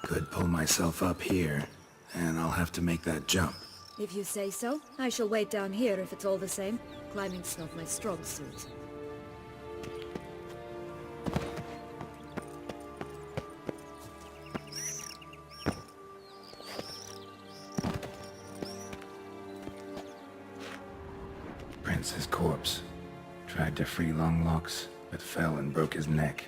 Could pull myself up here, and I'll have to make that jump. If you say so, I shall wait down here if it's all the same. Climbing's not my strong suit. Prince's corpse. Tried to free Longlocks, but fell and broke his neck.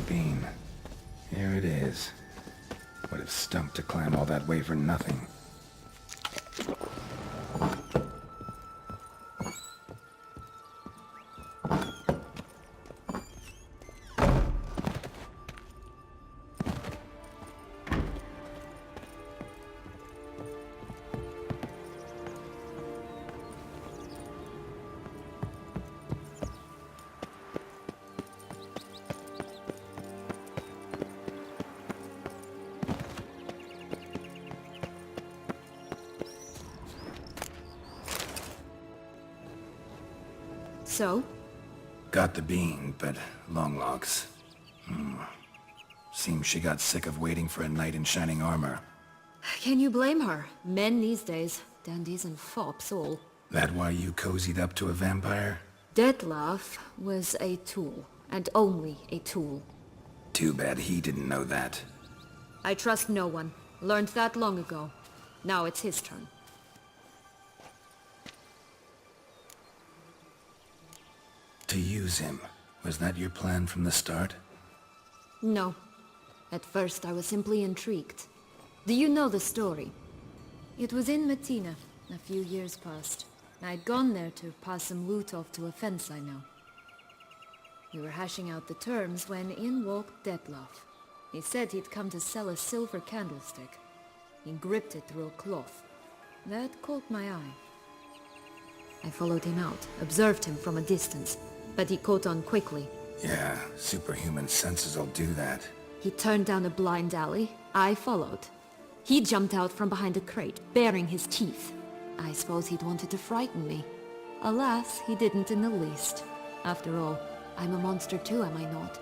Beam. Here it is. Would have stumped to climb all that way for nothing. So? Got the bean, but Longlocks. Seems she got sick of waiting for a knight in shining armor. Can you blame her? Men these days, dandies and fops all. That why you cozied up to a vampire? Dettlaff was a tool, and only a tool. Too bad he didn't know that. I trust no one. Learned that long ago. Now it's his turn. To use him. Was that your plan from the start? No. At first I was simply intrigued. Do you know the story? It was in Matina, a few years past. I'd gone there to pass some loot off to a fence I know. We were hashing out the terms when in walked Detlef. He said he'd come to sell a silver candlestick. He gripped it through a cloth. That caught my eye. I followed him out, observed him from a distance, but he caught on quickly. Yeah, superhuman senses will do that. He turned down a blind alley. I followed. He jumped out from behind a crate, baring his teeth. I suppose he'd wanted to frighten me. Alas, he didn't in the least. After all, I'm a monster too, am I not?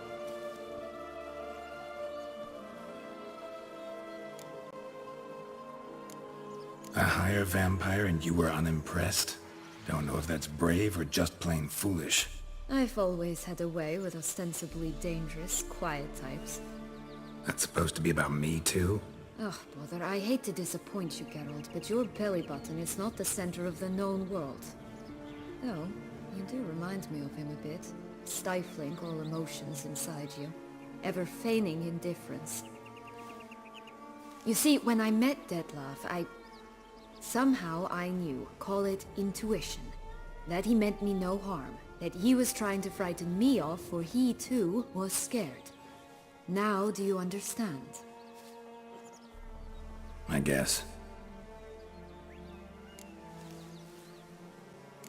A higher vampire and you were unimpressed? Don't know if that's brave or just plain foolish. I've always had a way with ostensibly dangerous, quiet types. That's supposed to be about me too? Oh, bother, I hate to disappoint you, Geralt, but your belly button is not the center of the known world. Though, you do remind me of him a bit. Stifling all emotions inside you. Ever feigning indifference. You see, when I met Detlef, somehow I knew, call it intuition, that he meant me no harm, that he was trying to frighten me off, for he too was scared. Now do you understand? I guess.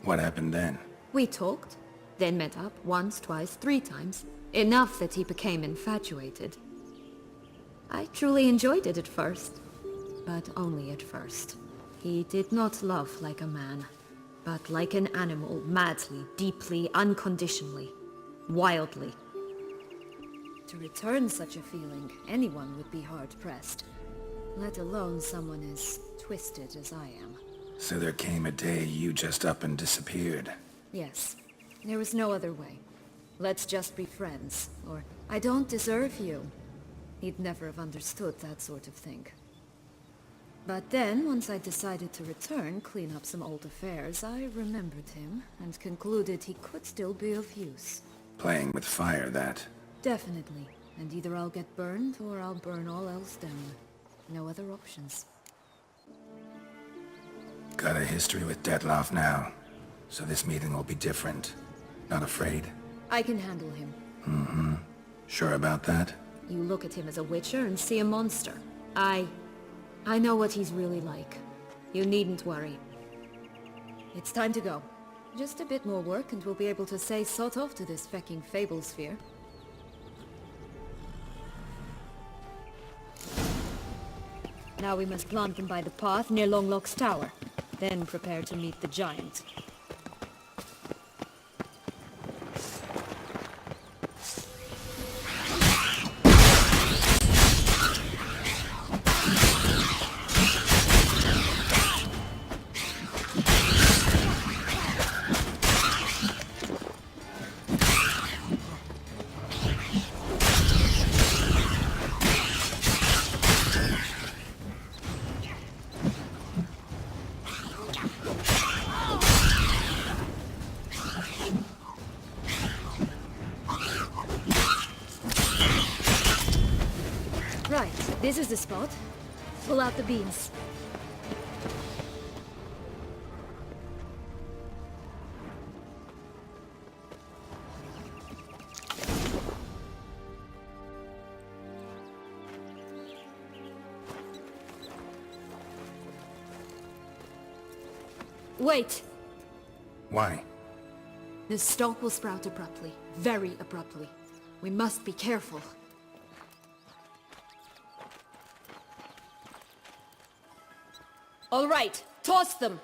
What happened then? We talked, then met up once, twice, 3 times. Enough that he became infatuated. I truly enjoyed it at first, but only at first. He did not love like a man, but like an animal, madly, deeply, unconditionally, wildly. To return such a feeling, anyone would be hard-pressed, let alone someone as twisted as I am. So there came a day you just up and disappeared. Yes, there was no other way. Let's just be friends, or I don't deserve you. He'd never have understood that sort of thing. But then, once I decided to return, clean up some old affairs, I remembered him, and concluded he could still be of use. Playing with fire, that. Definitely. And either I'll get burned, or I'll burn all else down. No other options. Got a history with Detlef now, so this meeting will be different. Not afraid? I can handle him. Mm-hmm. Sure about that? You look at him as a witcher and see a monster. I know what he's really like. You needn't worry. It's time to go. Just a bit more work and we'll be able to say sod off to this fecking fable sphere. Now we must plant them by the path near Longlock's tower. Then prepare to meet the giant. Right, this is the spot. Pull out the beams. Wait! Why? The stalk will sprout abruptly. Very abruptly. We must be careful. All right, toss them!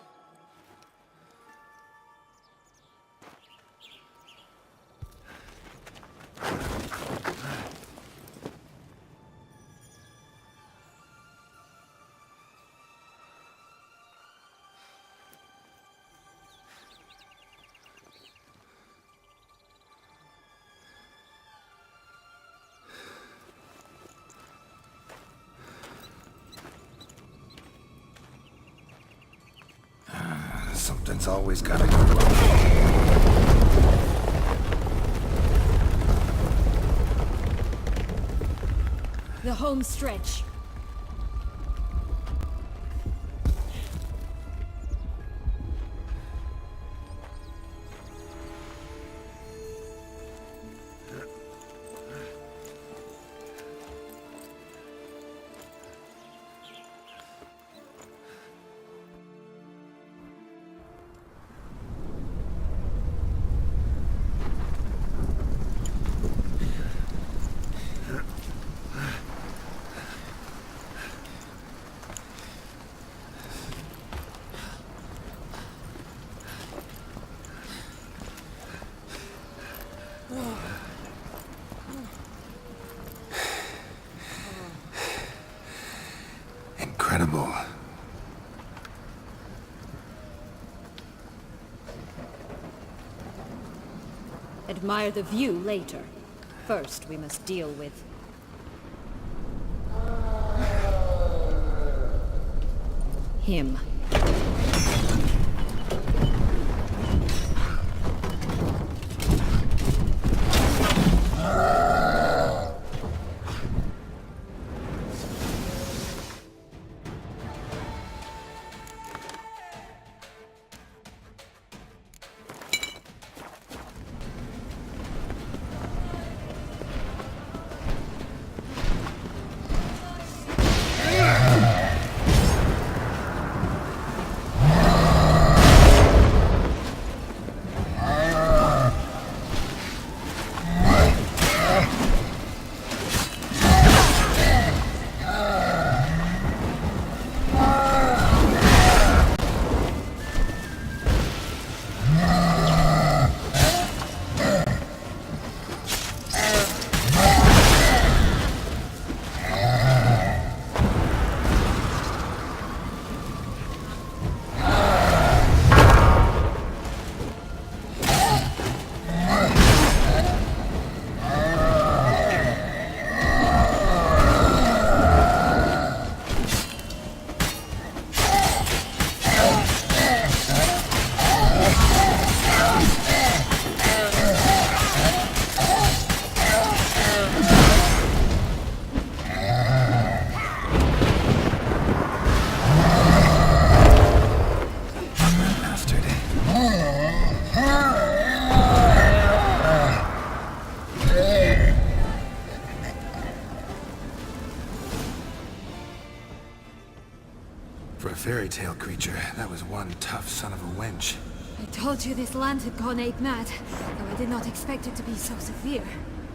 Something's always gotta go wrong. the home stretch. Incredible. Admire the view later. First, we must deal with... him. For a fairy tale creature, that was one tough son of a wench. I told you this land had gone ape mad, though I did not expect it to be so severe.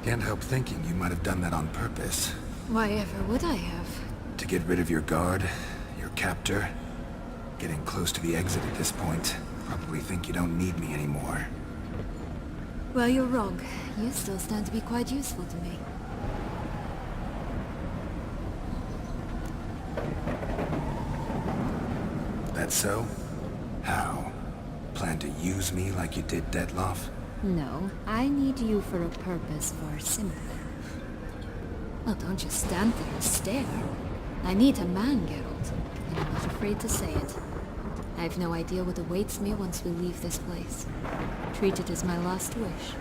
Can't help thinking you might have done that on purpose. Why ever would I have? To get rid of your guard, your captor. Getting close to the exit at this point. Probably think you don't need me anymore. Well, you're wrong. You still stand to be quite useful to me. That so? How? Plan to use me like you did Detloff? No, I need you for a purpose far simpler. Well, don't just stand there and stare. I need a man, Geralt, and I'm not afraid to say it. I have no idea what awaits me once we leave this place. Treat it as my last wish.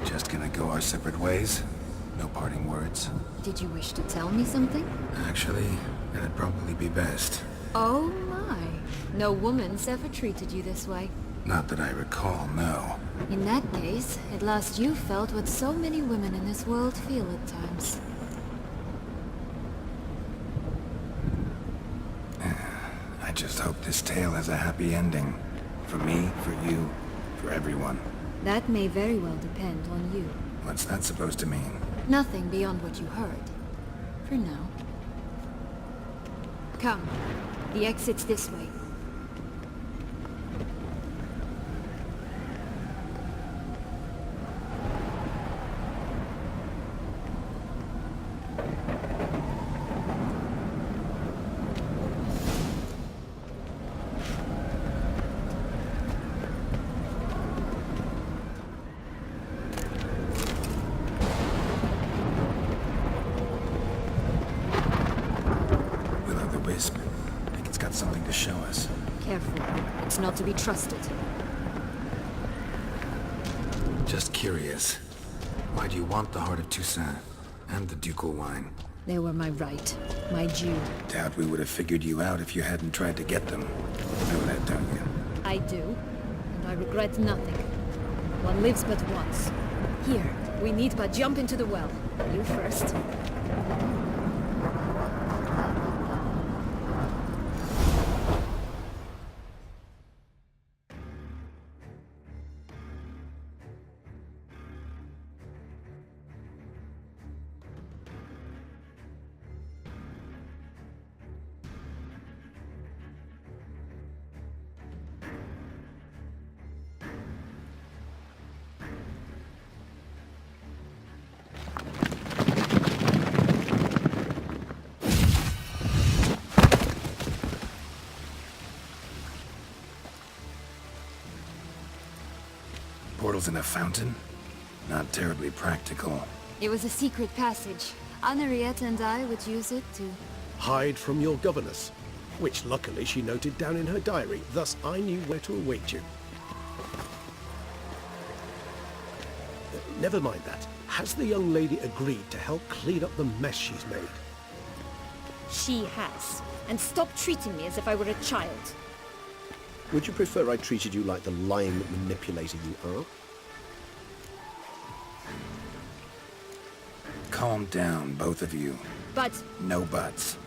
Just gonna go our separate ways? No parting words? Did you wish to tell me something? Actually, that'd probably be best. Oh my. No woman's ever treated you this way. Not that I recall, no. In that case, at last you felt what so many women in this world feel at times. I just hope this tale has a happy ending. For me, for you, for everyone. That may very well depend on you. What's that supposed to mean? Nothing beyond what you heard. For now. Come. The exit's this way. I think it's got something to show us. Careful. It's not to be trusted. Just curious. Why do you want the heart of Toussaint? And the ducal wine? They were my right. My due. Doubt we would have figured you out if you hadn't tried to get them. You know that, don't you? I do. And I regret nothing. One lives but once. Here, we need but jump into the well. You first. Portals in a fountain? Not terribly practical. It was a secret passage. Henriette and I would use it to... hide from your governess, which luckily she noted down in her diary, thus I knew where to await you. Never mind that. Has the young lady agreed to help clean up the mess she's made? She has. And stop treating me as if I were a child. Would you prefer I treated you like the lying manipulator you are? Calm down, both of you. But... No buts.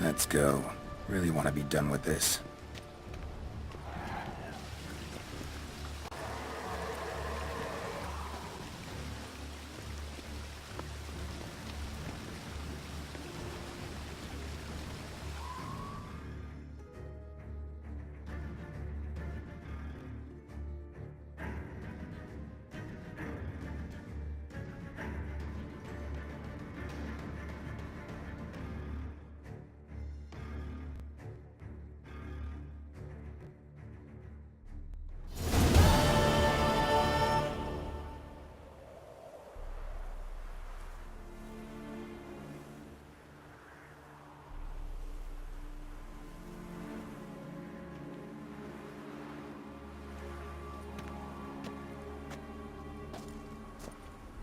Let's go. Really want to be done with this.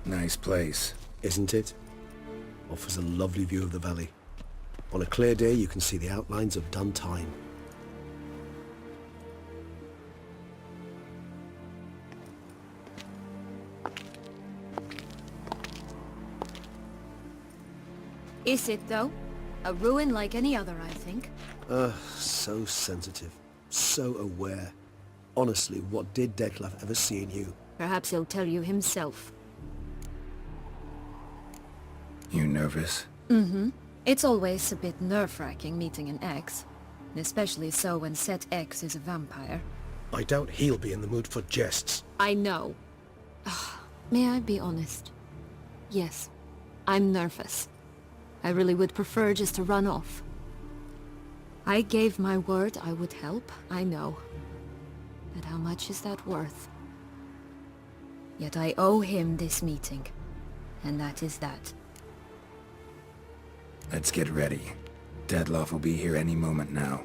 Nice place. Isn't it? Offers a lovely view of the valley. On a clear day you can see the outlines of Toussaint. Is it, though? A ruin like any other, I think. So sensitive. So aware. Honestly, what did Detlef ever see in you? Perhaps he'll tell you himself. You nervous? Mm-hmm. It's always a bit nerve-wracking meeting an ex. Especially so when said ex is a vampire. I doubt he'll be in the mood for jests. I know. May I be honest? Yes, I'm nervous. I really would prefer just to run off. I gave my word I would help, I know. But how much is that worth? Yet I owe him this meeting. And that is that. Let's get ready. Detlef will be here any moment now.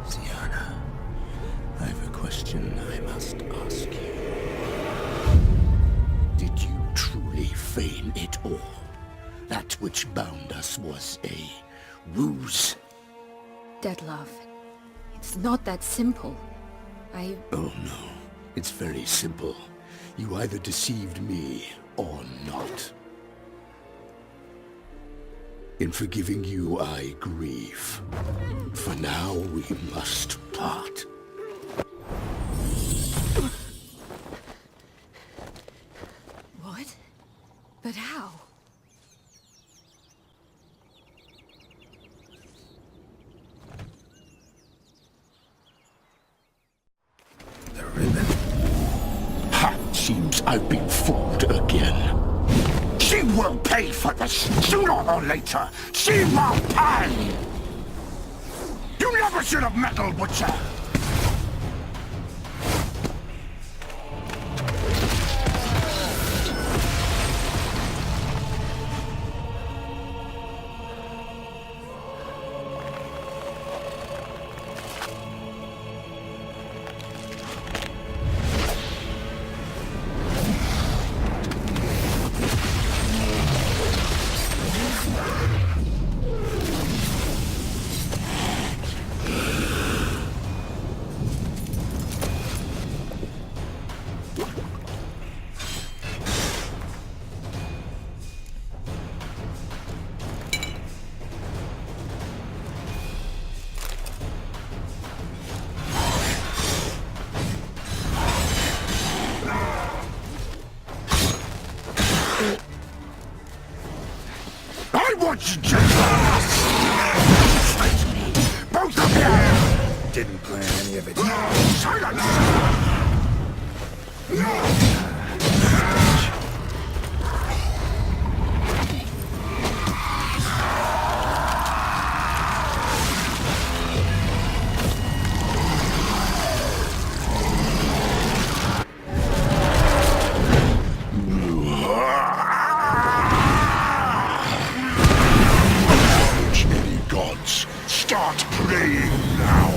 Sienna, I've a question I must ask you. Did you truly feign it all? That which bound us was a ruse? Detlef, it's not that simple. Oh no, it's very simple. You either deceived me or not. In forgiving you, I grieve. For now, we must part. What? But how? The ribbon. Ha! Seems I've been fooled again. She will pay for this, sooner or later. She will pay! You never should have meddled with her! I want you to fight me! Both of you! Didn't plan any of it. Silence! Any gods, start praying now!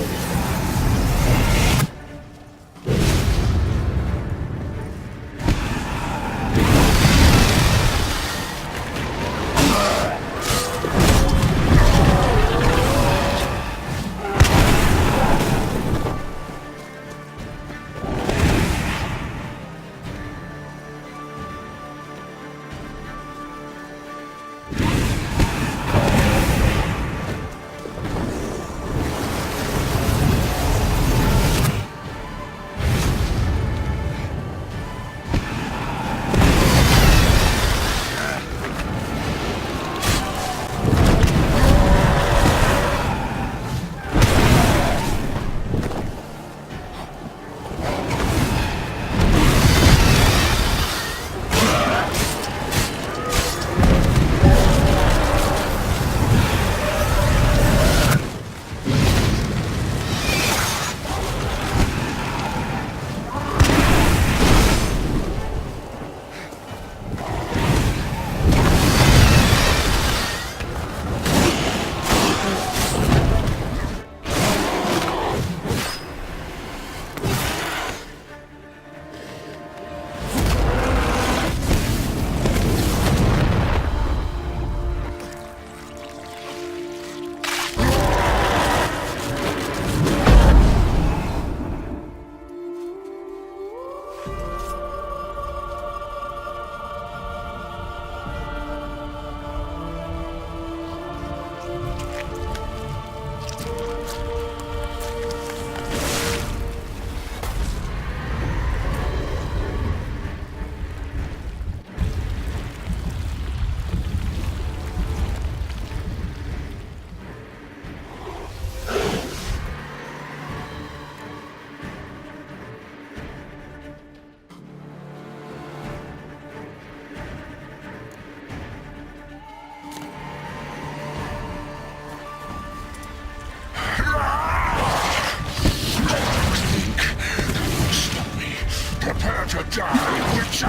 Prepare to die, Witcher!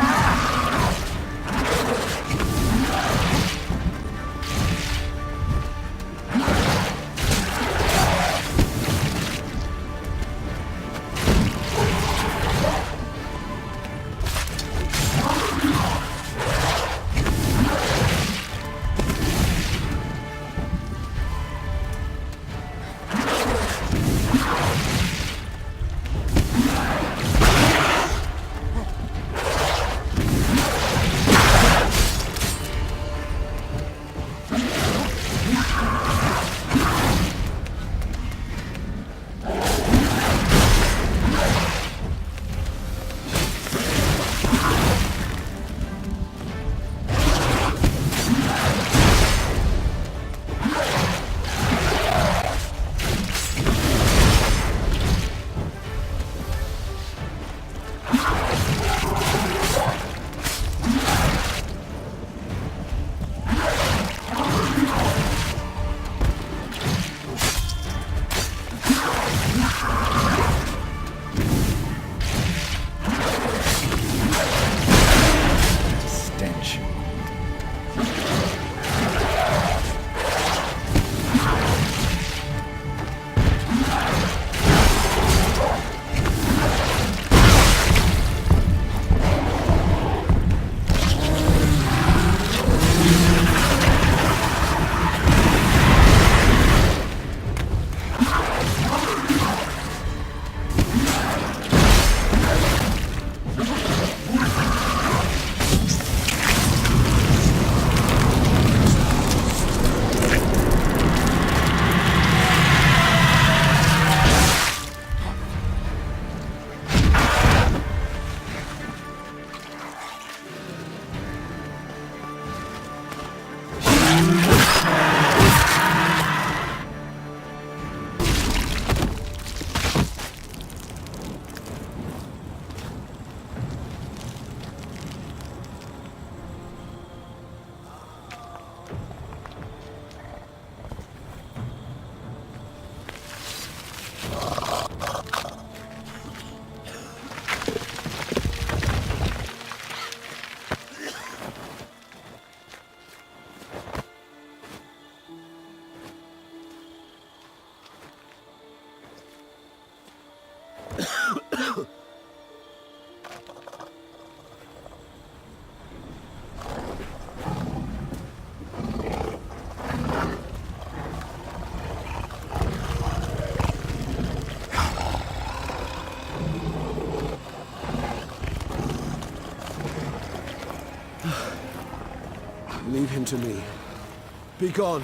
Leave him to me. Be gone.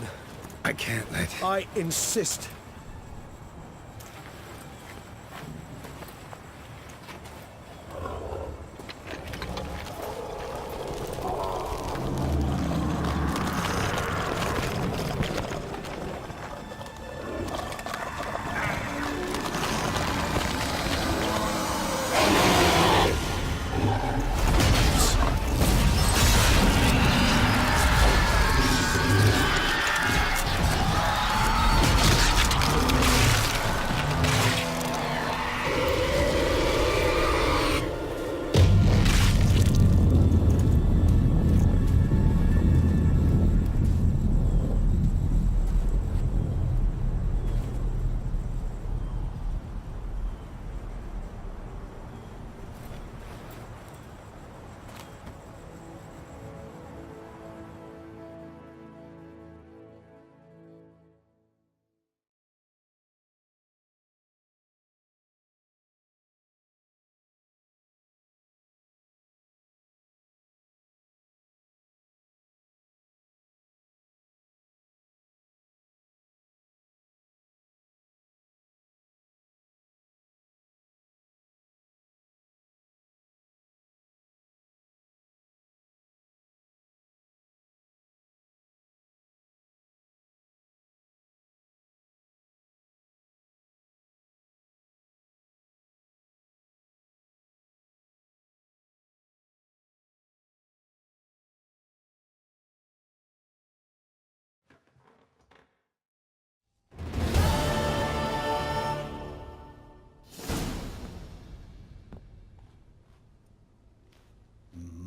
I can't let... I insist.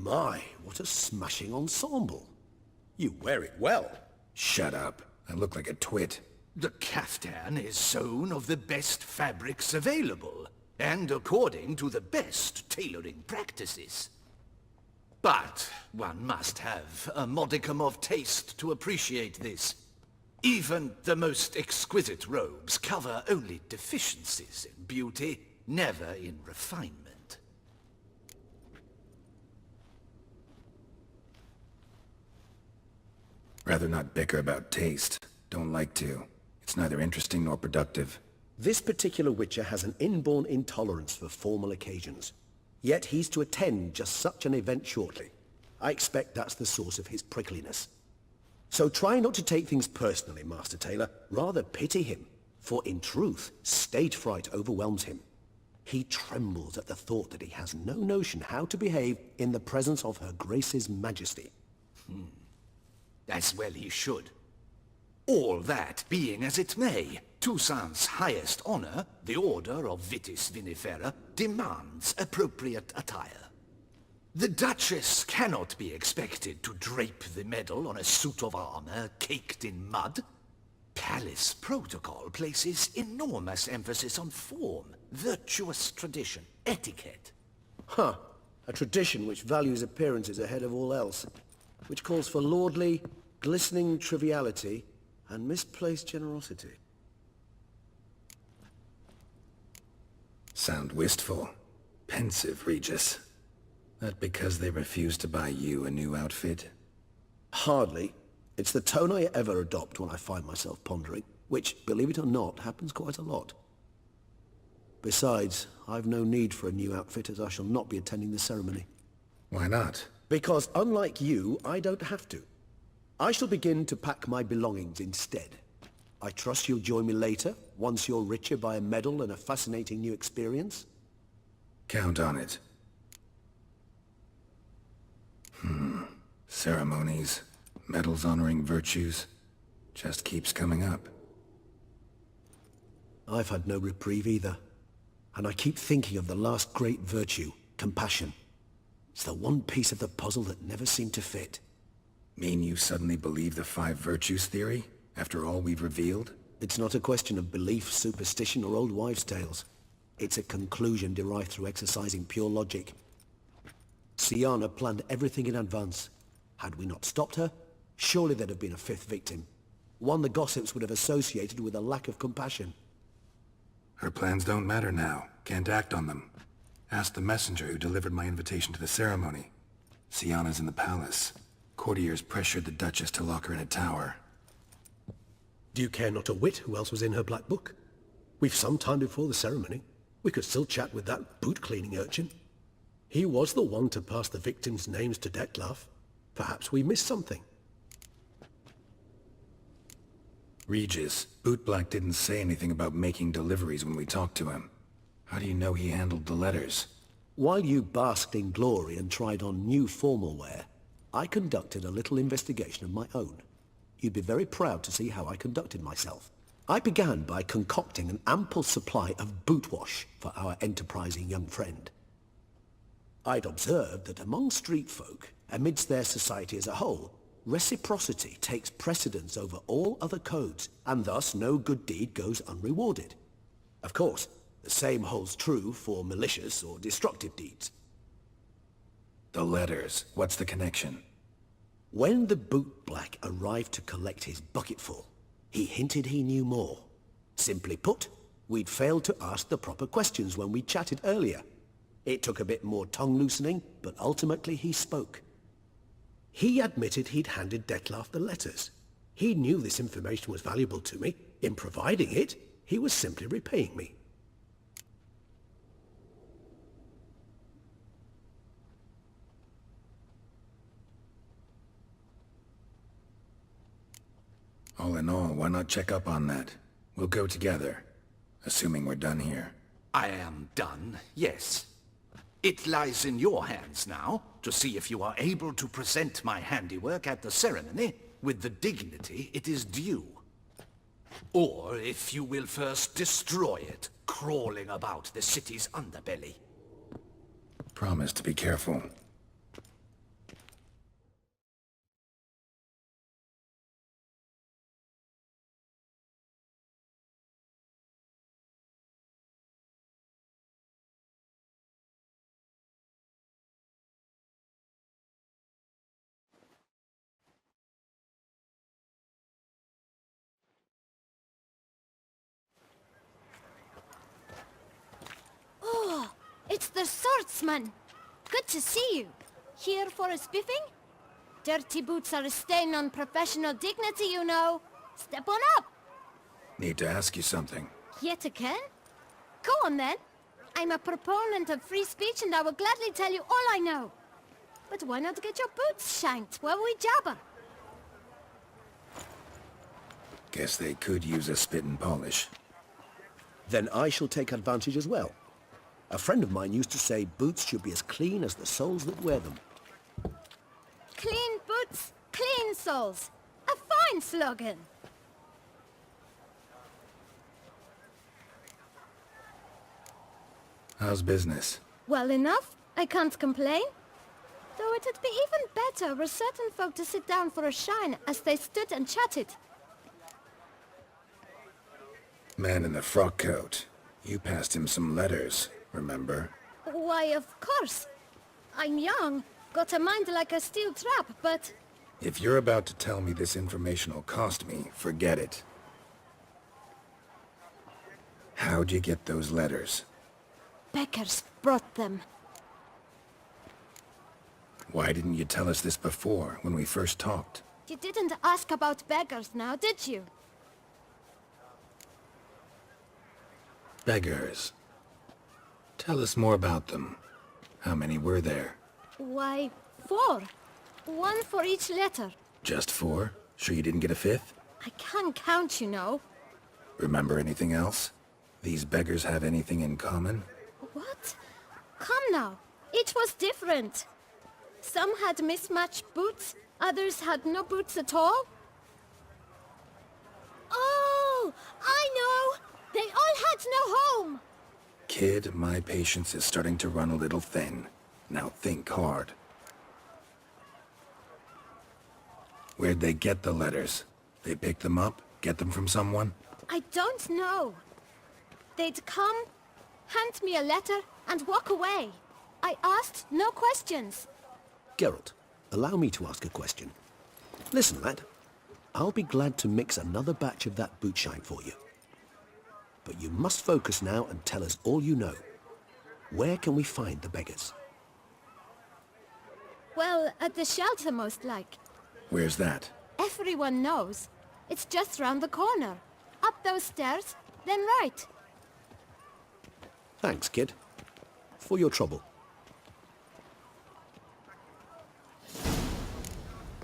My, what a smashing ensemble. You wear it well. Shut up. I look like a twit. The caftan is sewn of the best fabrics available, and according to the best tailoring practices. But one must have a modicum of taste to appreciate this. Even the most exquisite robes cover only deficiencies in beauty, never in refinement. Rather not bicker about taste. Don't like to. It's neither interesting nor productive. This particular Witcher has an inborn intolerance for formal occasions. Yet he's to attend just such an event shortly. I expect that's the source of his prickliness. So try not to take things personally, Master Taylor. Rather pity him. For in truth, stage fright overwhelms him. He trembles at the thought that he has no notion how to behave in the presence of Her Grace's Majesty. As well he should. All that being as it may, Toussaint's highest honor, the Order of Vitis Vinifera, demands appropriate attire. The Duchess cannot be expected to drape the medal on a suit of armor caked in mud. Palace protocol places enormous emphasis on form, virtuous tradition, etiquette. Huh. A tradition which values appearances ahead of all else. Which calls for lordly, glistening triviality and misplaced generosity. Sound wistful. Pensive, Regis. That because they refuse to buy you a new outfit? Hardly. It's the tone I ever adopt when I find myself pondering, which, believe it or not, happens quite a lot. Besides, I've no need for a new outfit as I shall not be attending the ceremony. Why not? Because unlike you, I don't have to. I shall begin to pack my belongings instead. I trust you'll join me later, once you're richer by a medal and a fascinating new experience? Count on it. Ceremonies, medals honoring virtues, just keeps coming up. I've had no reprieve either. And I keep thinking of the last great virtue, compassion. It's the one piece of the puzzle that never seemed to fit. Mean you suddenly believe the 5 virtues theory, after all we've revealed? It's not a question of belief, superstition, or old wives' tales. It's a conclusion derived through exercising pure logic. Syanna planned everything in advance. Had we not stopped her, surely there'd have been a 5th victim. One the gossips would have associated with a lack of compassion. Her plans don't matter now. Can't act on them. Ask the messenger who delivered my invitation to the ceremony. Syanna's in the palace. Courtiers pressured the Duchess to lock her in a tower. Do you care not a whit who else was in her black book? We've some time before the ceremony. We could still chat with that boot-cleaning urchin. He was the one to pass the victims' names to Dettlaff. Perhaps we missed something. Regis, BOOTBLACK didn't say anything about making deliveries when we talked to him. How do you know he handled the letters? While you basked in glory and tried on new formal wear, I conducted a little investigation of my own. You'd be very proud to see how I conducted myself. I began by concocting an ample supply of boot wash for our enterprising young friend. I'd observed that among street folk, amidst their society as a whole, reciprocity takes precedence over all other codes, and thus no good deed goes unrewarded. Of course, the same holds true for malicious or destructive deeds. The letters, what's the connection? When the BOOTBLACK arrived to collect his bucketful, he hinted he knew more. Simply put, we'd failed to ask the proper questions when we chatted earlier. It took a bit more tongue-loosening, but ultimately he spoke. He admitted he'd handed Dettlaff the letters. He knew this information was valuable to me. In providing it, he was simply repaying me. All in all, why not check up on that? We'll go together, assuming we're done here. I am done, yes. It lies in your hands now to see if you are able to present my handiwork at the ceremony with the dignity it is due. Or if you will first destroy it, crawling about the city's underbelly. Promise to be careful. Oh, it's the swordsman. Good to see you. Here for a spiffing? Dirty boots are a stain on professional dignity, you know. Step on up. Need to ask you something. Yet again? Go on then. I'm a proponent of free speech and I will gladly tell you all I know. But why not get your boots shanked while we jabber? Guess they could use a spit and polish. Then I shall take advantage as well. A friend of mine used to say boots should be as clean as the soles that wear them. Clean boots, clean soles. A fine slogan. How's business? Well enough. I can't complain. Though it'd be even better were certain folk to sit down for a shine as they stood and chatted. Man in the frock coat. You passed him some letters, remember? Why, of course. I'm young, got a mind like a steel trap, but... If you're about to tell me this information will cost me, forget it. How'd you get those letters? Beggars brought them. Why didn't you tell us this before, when we first talked? You didn't ask about beggars now, did you? Beggars. Tell us more about them. How many were there? Why, 4. 1 for each letter. Just 4? Sure you didn't get a 5th? I can't count, you know. Remember anything else? These beggars have anything in common? What? Come now. Each was different. Some had mismatched boots, others had no boots at all. Oh, I know! They all had no home! Kid, my patience is starting to run a little thin. Now think hard. Where'd they get the letters? They pick them up? Get them from someone? I don't know. They'd come, hand me a letter, and walk away. I asked no questions. Geralt, allow me to ask a question. Listen, lad. I'll be glad to mix another batch of that bootshine for you. But you must focus now and tell us all you know. Where can we find the beggars? Well, at the shelter most like. Where's that? Everyone knows. It's just round the corner. Up those stairs, then right. Thanks, kid. For your trouble.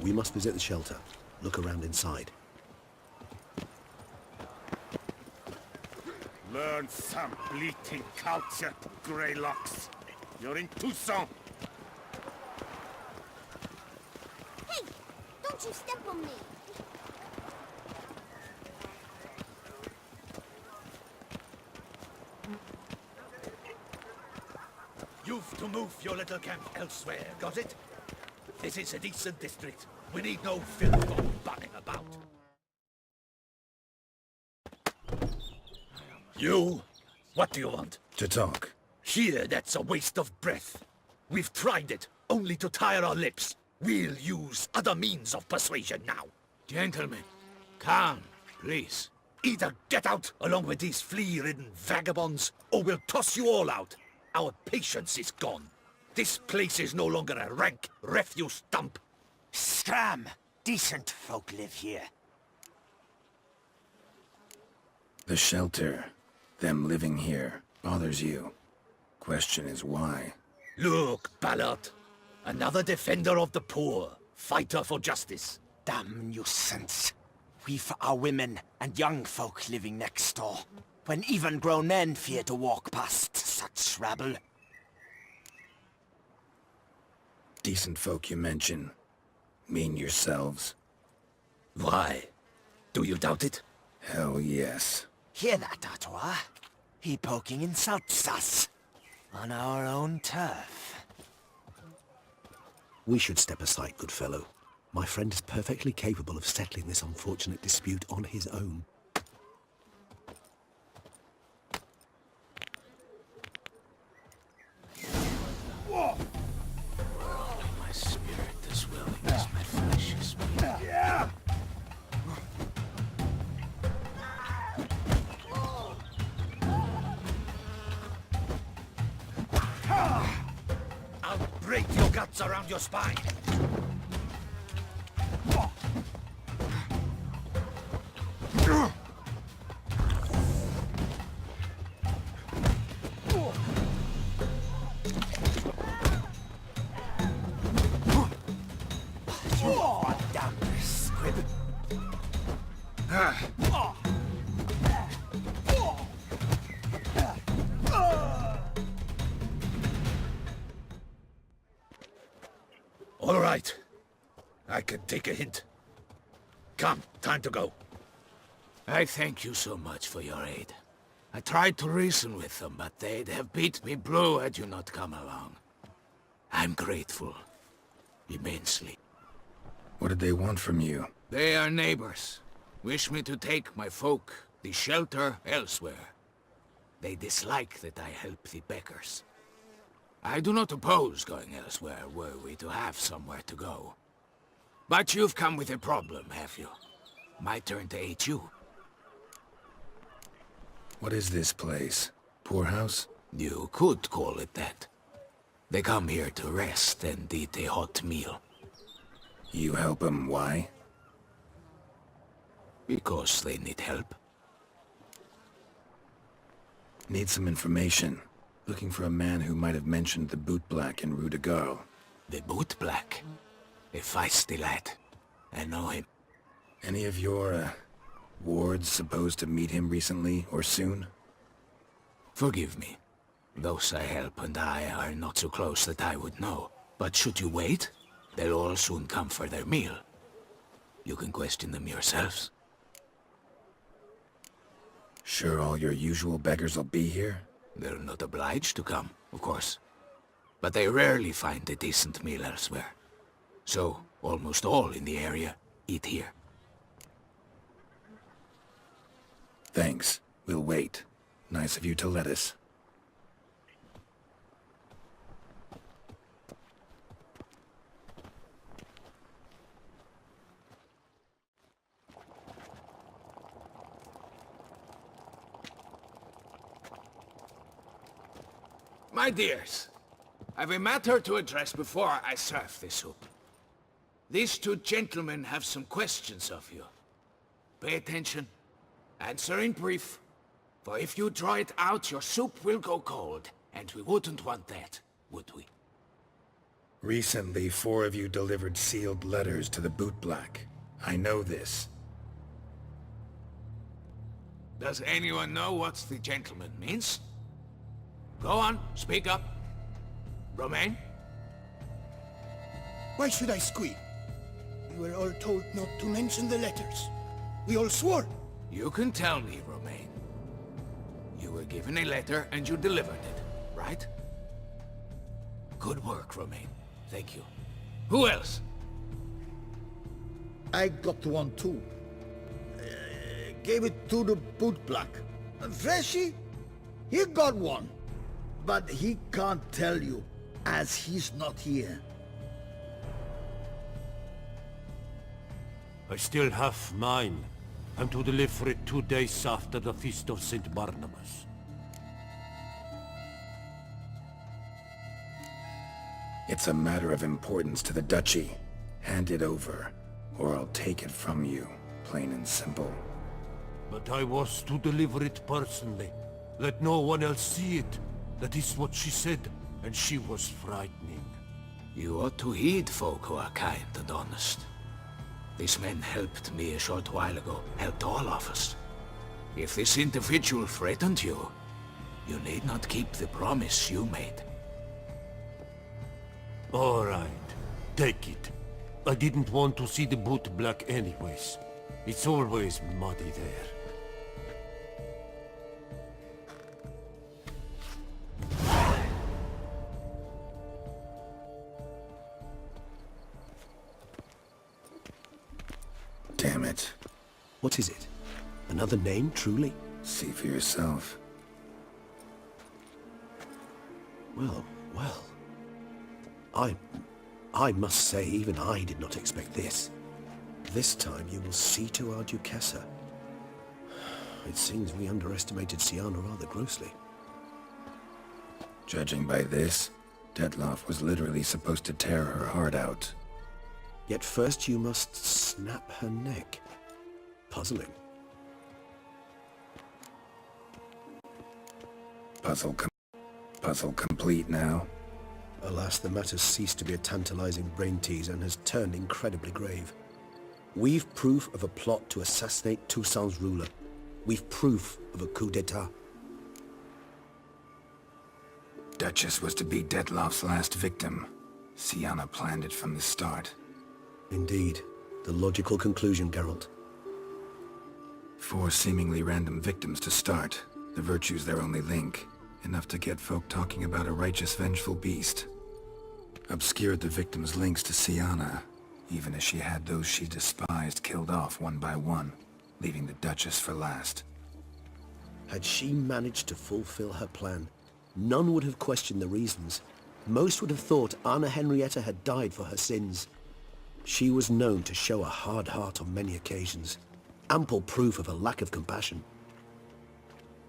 We must visit the shelter. Look around inside. Learn some bleating culture, Greylocks. You're in Toussaint. Hey! Don't you step on me! You've to move your little camp elsewhere, got it? This is a decent district. We need no filth or bunning about. You? What do you want? To talk. Here, that's a waste of breath. We've tried it, only to tire our lips. We'll use other means of persuasion now. Gentlemen, calm, please. Either get out along with these flea-ridden vagabonds, or we'll toss you all out. Our patience is gone. This place is no longer a rank refuse dump. Scram! Decent folk live here. The shelter, them living here, bothers you. Question is why? Look, Ballard. Another defender of the poor. Fighter for justice. Damn nuisance. We've our women and young folk living next door, when even grown men fear to walk past such rabble. Decent folk you mention. Mean yourselves? Why? Do you doubt it? Hell yes. Hear that, Artois? He poking insults us. On our own turf. We should step aside, good fellow. My friend is perfectly capable of settling this unfortunate dispute on his own. My spirit is willing as my flesh is weak. I'll break your guts around your spine. Damn squib. All right. I can take a hint. Come, time to go. I thank you so much for your aid. I tried to reason with them, but they'd have beat me blue had you not come along. I'm grateful. Immensely. What did they want from you? They are neighbors. Wish me to take my folk, the shelter, elsewhere. They dislike that I help the beggars. I do not oppose going elsewhere, were we to have somewhere to go. But you've come with a problem, have you? My turn to aid you. What is this place? Poorhouse? You could call it that. They come here to rest and eat a hot meal. You help them, why? Because they need help. Need some information. Looking for a man who might have mentioned the BOOTBLACK in Rue de Garl. The BOOTBLACK. A feisty lad. and know him. Any of your, wards supposed to meet him recently or soon? Forgive me. Those I help and I are not so close that I would know. But should you wait, they'll all soon come for their meal. You can question them yourselves. Sure all your usual beggars will be here? They're not obliged to come, of course. But they rarely find a decent meal elsewhere. So, almost all in the area eat here. Thanks. We'll wait. Nice of you to let us. My dears, I've a matter to address before I serve the soup. These two gentlemen have some questions of you. Pay attention. Answer in brief. For if you draw it out, your soup will go cold. And we wouldn't want that, would we? Recently, 4 of you delivered sealed letters to the BOOTBLACK. I know this. Does anyone know what the gentleman means? Go on, speak up. Romain? Why should I squeal? We were all told not to mention the letters. We all swore. You can tell me, Romain. You were given a letter and you delivered it, right? Good work, Romain. Thank you. Who else? I got one too. Gave it to the BOOTBLACK. Freshy, he got one. But he can't tell you, as he's not here. I still have mine. I'm to deliver it 2 days after the Feast of St. Barnabas. It's a matter of importance to the duchy. Hand it over, or I'll take it from you, plain and simple. But I was to deliver it personally. Let no one else see it. That is what she said, and she was frightening. You ought to heed folk who are kind and honest. These men helped me a short while ago, helped all of us. If this individual threatened you, you need not keep the promise you made. All right, take it. I didn't want to see the BOOTBLACK anyways. It's always muddy there. Damn it. What is it? Another name, truly? See for yourself. Well, well. I must say, even I did not expect this. This time you will see to our Duchessa. It seems we underestimated Sienna rather grossly. Judging by this, Detloff was literally supposed to tear her heart out. Yet first you must snap her neck. Puzzling. Puzzle complete now. Alas, the matter ceased to be a tantalizing brain tease and has turned incredibly grave. We've proof of a plot to assassinate Toussaint's ruler. We've proof of a coup d'etat. Duchess was to be Detloff's last victim. Sienna planned it from the start. Indeed. The logical conclusion, Geralt. 4 seemingly random victims to start. The virtue's their only link. Enough to get folk talking about a righteous, vengeful beast. Obscured the victims' links to Sienna, even as she had those she despised killed off one by one, leaving the Duchess for last. Had she managed to fulfill her plan, none would have questioned the reasons. Most would have thought Anna Henrietta had died for her sins. She was known to show a hard heart on many occasions. Ample proof of a lack of compassion.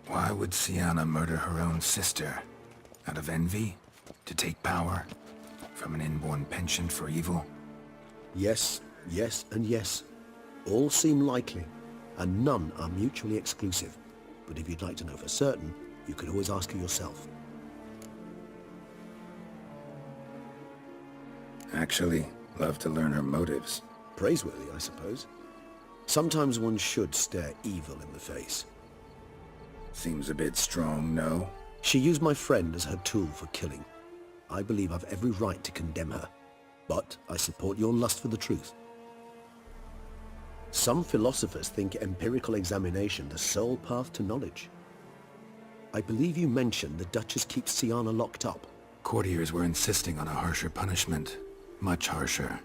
Why would Sienna murder her own sister? Out of envy? To take power? From an inborn penchant for evil? Yes, yes, and yes. All seem likely, and none are mutually exclusive. But if you'd like to know for certain, you could always ask her yourself. Actually, love to learn her motives. Praiseworthy, I suppose. Sometimes one should stare evil in the face. Seems a bit strong, no? She used my friend as her tool for killing. I believe I've every right to condemn her, but I support your lust for the truth. Some philosophers think empirical examination the sole path to knowledge. I believe you mentioned the Duchess keeps Siana locked up. Courtiers were insisting on a harsher punishment. Much harsher.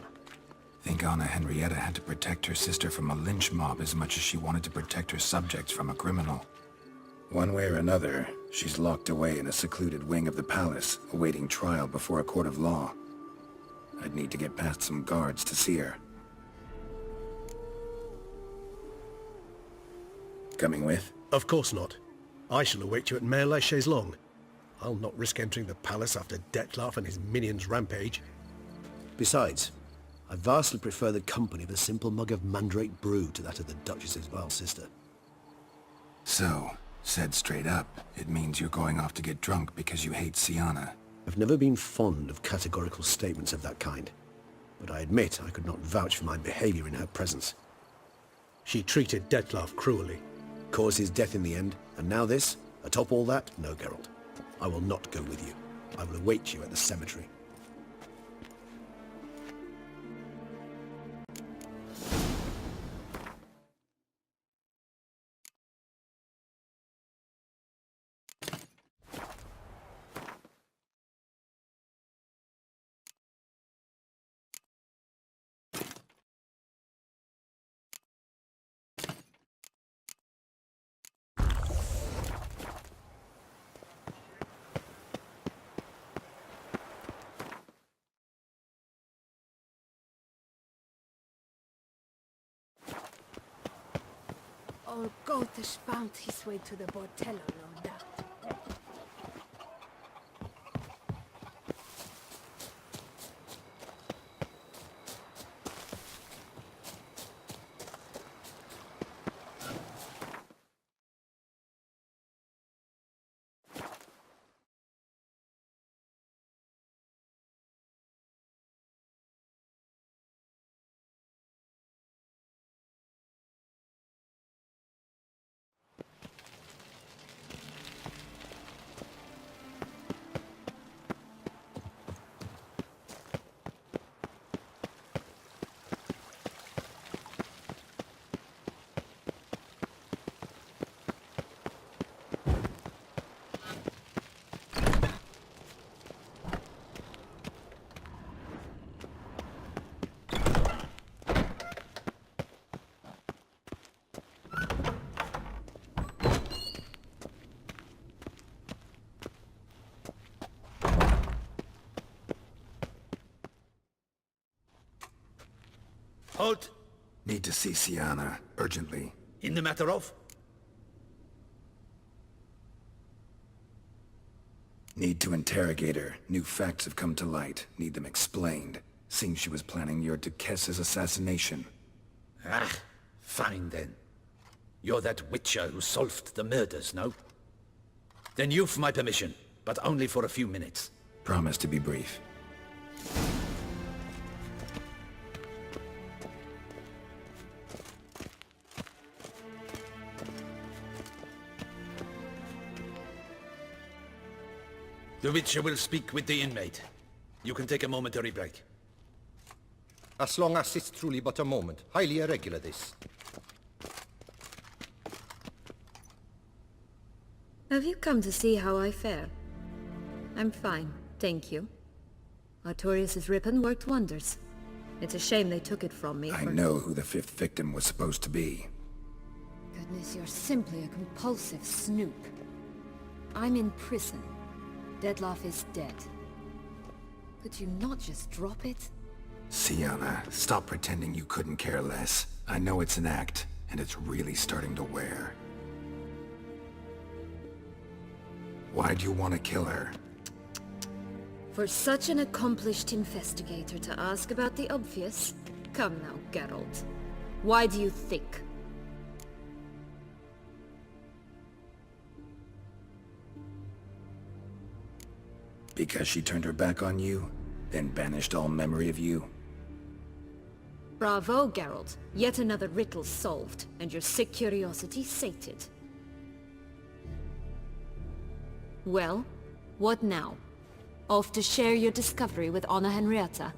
Think Anna Henrietta had to protect her sister from a lynch mob as much as she wanted to protect her subjects from a criminal. One way or another, she's locked away in a secluded wing of the palace, awaiting trial before a court of law. I'd need to get past some guards to see her. Coming with? Of course not. I shall await you at Mare la Chaise-Longue. I'll not risk entering the palace after Dettlaff and his minions rampage. Besides, I vastly prefer the company of a simple mug of mandrake brew to that of the Duchess's vile sister. So, said straight up, it means you're going off to get drunk because you hate Siana. I've never been fond of categorical statements of that kind, but I admit I could not vouch for my behavior in her presence. She treated Dettlaff cruelly, caused his death in the end, and now this? Atop all that? No, Geralt. I will not go with you. I will await you at the cemetery. Old Gotish found his way to the Bordello, no doubt. Halt! Need to see Siana, urgently. In the matter of? Need to interrogate her. New facts have come to light. Need them explained. Seems she was planning your Duchess's assassination. Ah, fine then. You're that witcher who solved the murders, no? Then you've my permission, but only for a few minutes. Promise to be brief. The Witcher will speak with the inmate. You can take a momentary break. As long as it's truly but a moment. Highly irregular, this. Have you come to see how I fare? I'm fine, thank you. Artorius' ribbon worked wonders. It's a shame they took it from me I know who the fifth victim was supposed to be. Goodness, you're simply a compulsive snoop. I'm in prison. Dettlaff is dead. Could you not just drop it? Siana, stop pretending you couldn't care less. I know it's an act, and it's really starting to wear. Why'd you want to kill her? For such an accomplished investigator to ask about the obvious? Come now, Geralt. Why do you think? Because she turned her back on you, then banished all memory of you? Bravo, Geralt. Yet another riddle solved, and your sick curiosity sated. Well, what now? Off to share your discovery with Anna Henrietta?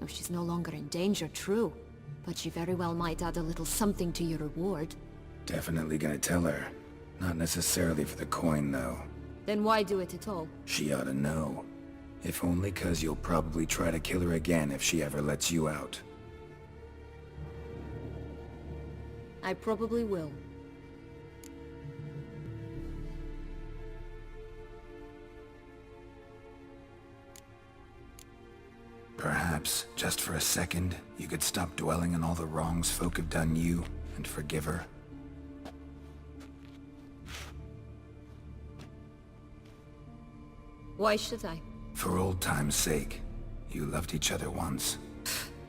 Oh, she's no longer in danger, true. But she very well might add a little something to your reward. Definitely gonna tell her. Not necessarily for the coin, though. Then why do it at all? She ought to know. If only 'cause you'll probably try to kill her again if she ever lets you out. I probably will. Perhaps, just for a second, you could stop dwelling on all the wrongs folk have done you, and forgive her. Why should I? For old time's sake. You loved each other once.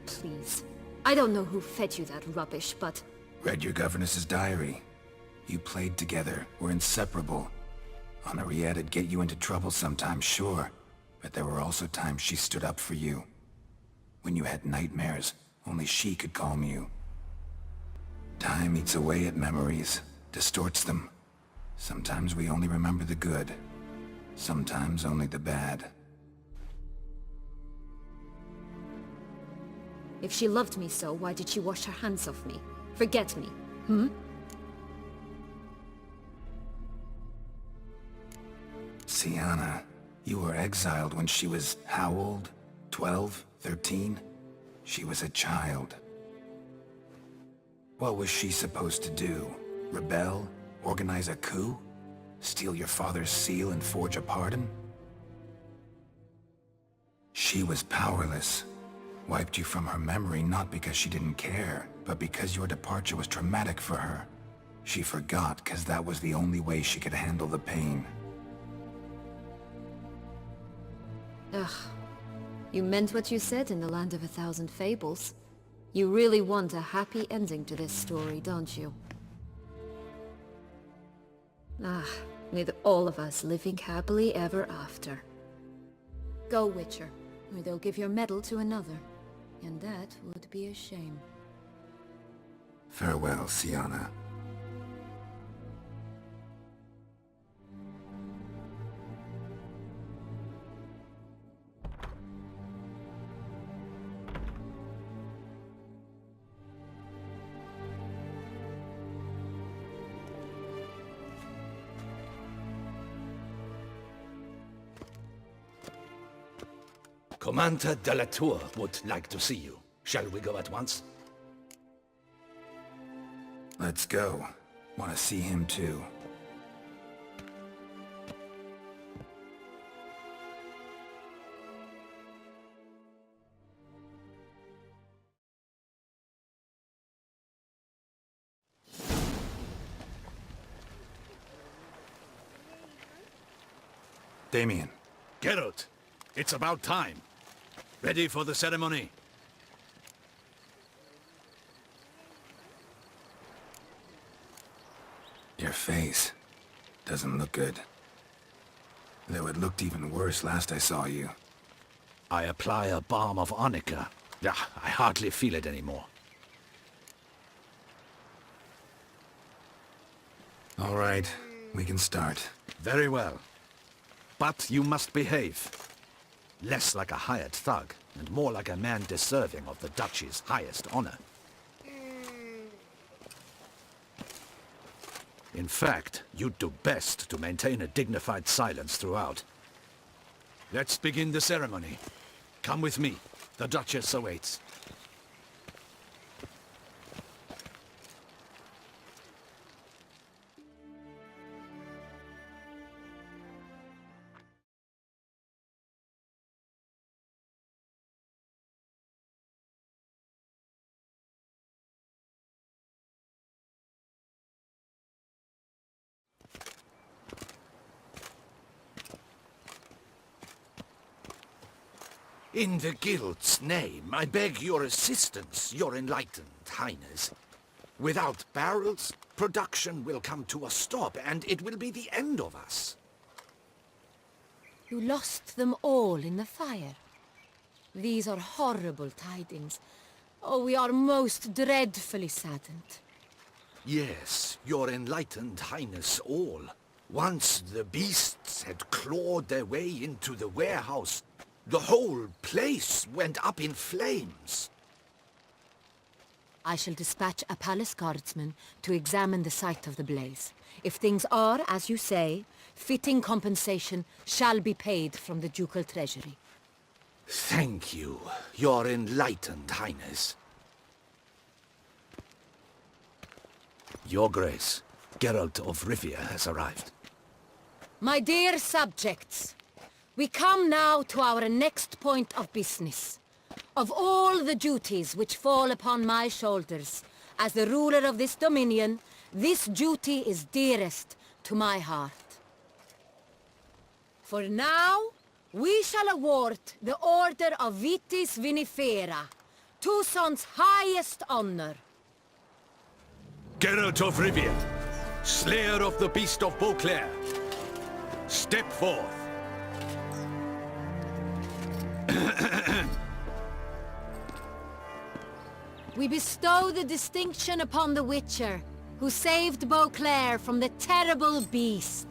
Please. I don't know who fed you that rubbish, but... Read your governess's diary. You played together, were inseparable. Henriette'd get you into trouble sometimes, sure. But there were also times she stood up for you. When you had nightmares, only she could calm you. Time eats away at memories, distorts them. Sometimes we only remember the good. Sometimes only the bad. If she loved me so, why did she wash her hands off me? Forget me, hmm? Sienna, you were exiled when she was how old? 12? 13? She was a child. What was she supposed to do? Rebel? Organize a coup? Steal your father's seal and forge a pardon? She was powerless. Wiped you from her memory not because she didn't care, but because your departure was traumatic for her. She forgot because that was the only way she could handle the pain. Ugh. You meant what you said in the Land of a Thousand Fables. You really want a happy ending to this story, don't you? Ah, with all of us living happily ever after. Go, Witcher, or they'll give your medal to another. And that would be a shame. Farewell, Sienna. Commander de la Tour would like to see you. Shall we go at once? Let's go. Want to see him too. Damien. Geralt, it's about time. Ready for the ceremony? Your face doesn't look good. Though it looked even worse last I saw you. I apply a balm of arnica. Yeah, I hardly feel it anymore. All right, we can start. Very well. But you must behave. Less like a hired thug, and more like a man deserving of the duchy's highest honor. In fact, you'd do best to maintain a dignified silence throughout. Let's begin the ceremony. Come with me. The Duchess awaits. In the Guild's name, I beg your assistance, your enlightened highness. Without barrels, production will come to a stop, and it will be the end of us. You lost them all in the fire. These are horrible tidings. Oh, we are most dreadfully saddened. Yes, your enlightened highness all. Once the beasts had clawed their way into the warehouse, the whole place went up in flames. I shall dispatch a palace guardsman to examine the site of the blaze. If things are, as you say, fitting compensation shall be paid from the ducal treasury. Thank you, your enlightened highness. Your Grace, Geralt of Rivia has arrived. My dear subjects, we come now to our next point of business. Of all the duties which fall upon my shoulders, as the ruler of this dominion, this duty is dearest to my heart. For now, we shall award the Order of Vitis Vinifera, Toussaint's highest honor. Geralt of Rivia, slayer of the beast of Beauclair, step forth. We bestow the distinction upon the Witcher, who saved Beauclair from the terrible beast.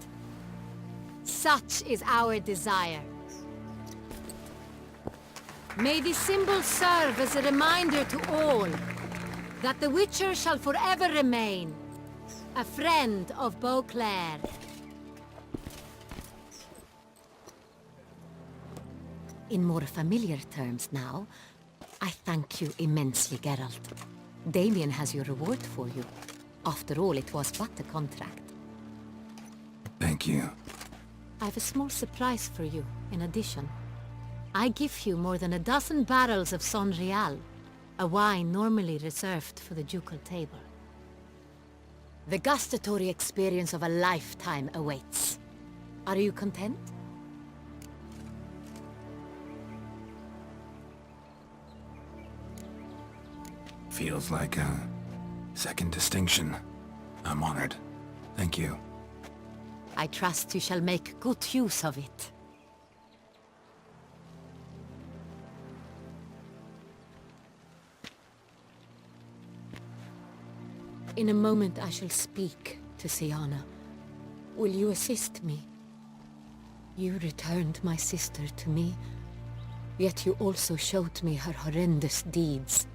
Such is our desire. May this symbol serve as a reminder to all that the Witcher shall forever remain a friend of Beauclair. In more familiar terms now, I thank you immensely, Geralt. Damien has your reward for you. After all, it was but a contract. Thank you. I have a small surprise for you, in addition. I give you more than a dozen barrels of Son Real, a wine normally reserved for the ducal table. The gustatory experience of a lifetime awaits. Are you content? Feels like a second distinction. I'm honored. Thank you. I trust you shall make good use of it. In a moment I shall speak to Siana. Will you assist me? You returned my sister to me, yet you also showed me her horrendous deeds.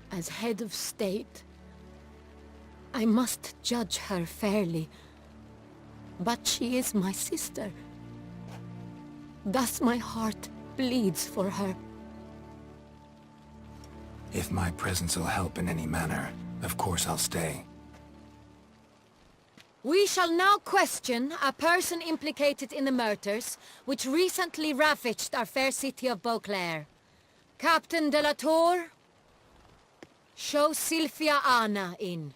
As head of state, I must judge her fairly. But she is my sister. Thus my heart bleeds for her. If my presence will help in any manner, of course I'll stay. We shall now question a person implicated in the murders which recently ravaged our fair city of Beauclair. Captain de la Tour, show Sylvia Anna in.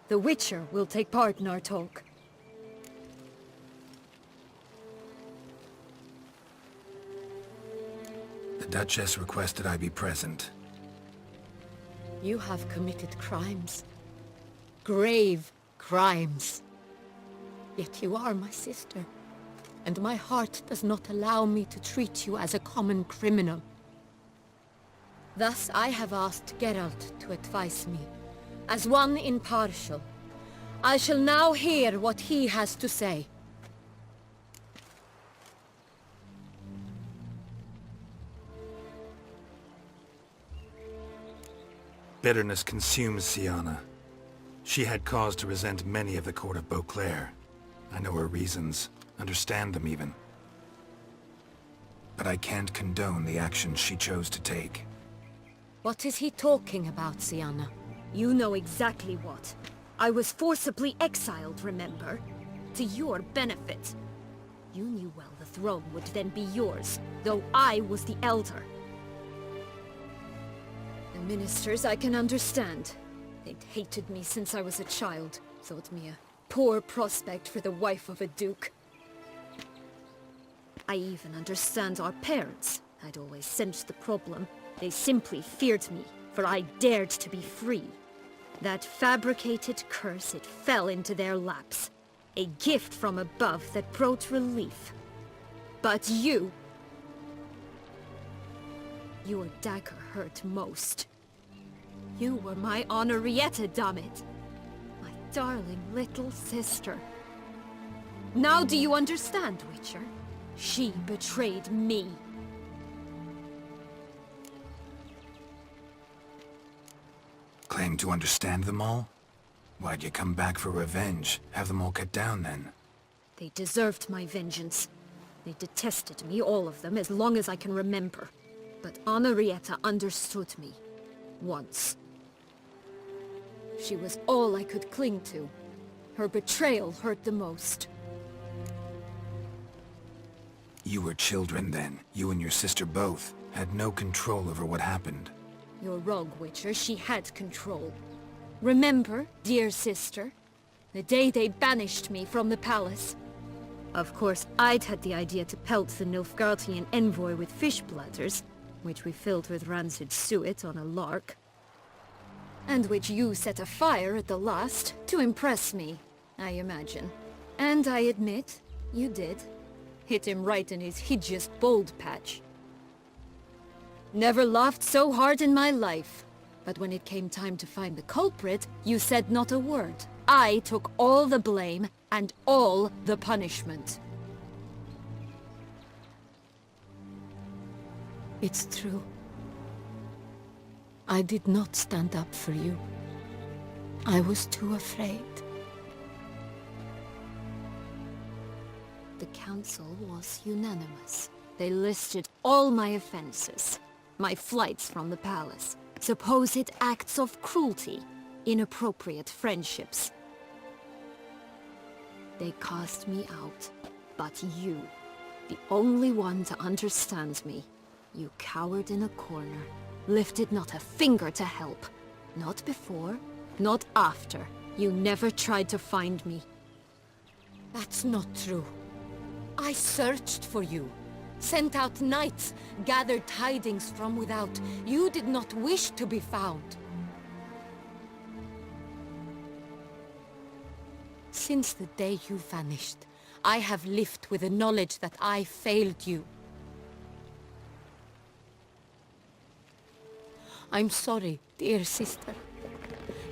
The Witcher will take part in our talk. The Duchess requested I be present. You have committed crimes. Grave crimes. Yet you are my sister, and my heart does not allow me to treat you as a common criminal. Thus I have asked Geralt to advise me, as one impartial. I shall now hear what he has to say. Bitterness consumes Siana. She had cause to resent many of the court of Beauclair. I know her reasons, understand them even. But I can't condone the actions she chose to take. What is he talking about, Siana? You know exactly what. I was forcibly exiled, remember? To your benefit. You knew well the throne would then be yours, though I was the elder. The ministers I can understand. They'd hated me since I was a child, thought me a poor prospect for the wife of a duke. I even understand our parents. I'd always sensed the problem. They simply feared me, for I dared to be free. That fabricated curse, it fell into their laps. A gift from above that brought relief. But you... Your dagger hurt most. You were my Henrietta, dammit. My darling little sister. Now do you understand, Witcher? She betrayed me. Claim to understand them all? Why'd you come back for revenge? Have them all cut down, then? They deserved my vengeance. They detested me, all of them, as long as I can remember. But Henrietta understood me. Once. She was all I could cling to. Her betrayal hurt the most. You were children then. You and your sister both had no control over what happened. You're wrong, Witcher. She had control. Remember, dear sister, the day they banished me from the palace? Of course, I'd had the idea to pelt the Nilfgaardian envoy with fish bladders, which we filled with rancid suet on a lark. And which you set afire at the last, to impress me, I imagine. And I admit, you did. Hit him right in his hideous bald patch. Never laughed so hard in my life. But when it came time to find the culprit, you said not a word. I took all the blame and all the punishment. It's true. I did not stand up for you. I was too afraid. The council was unanimous. They listed all my offenses. My flights from the palace. Supposed acts of cruelty. Inappropriate friendships. They cast me out. But you, the only one to understand me, you cowered in a corner. Lifted not a finger to help. Not before, not after. You never tried to find me. That's not true. I searched for you. Sent out knights, gathered tidings from without. You did not wish to be found. Since the day you vanished, I have lived with the knowledge that I failed you. I'm sorry, dear sister.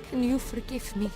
Can you forgive me?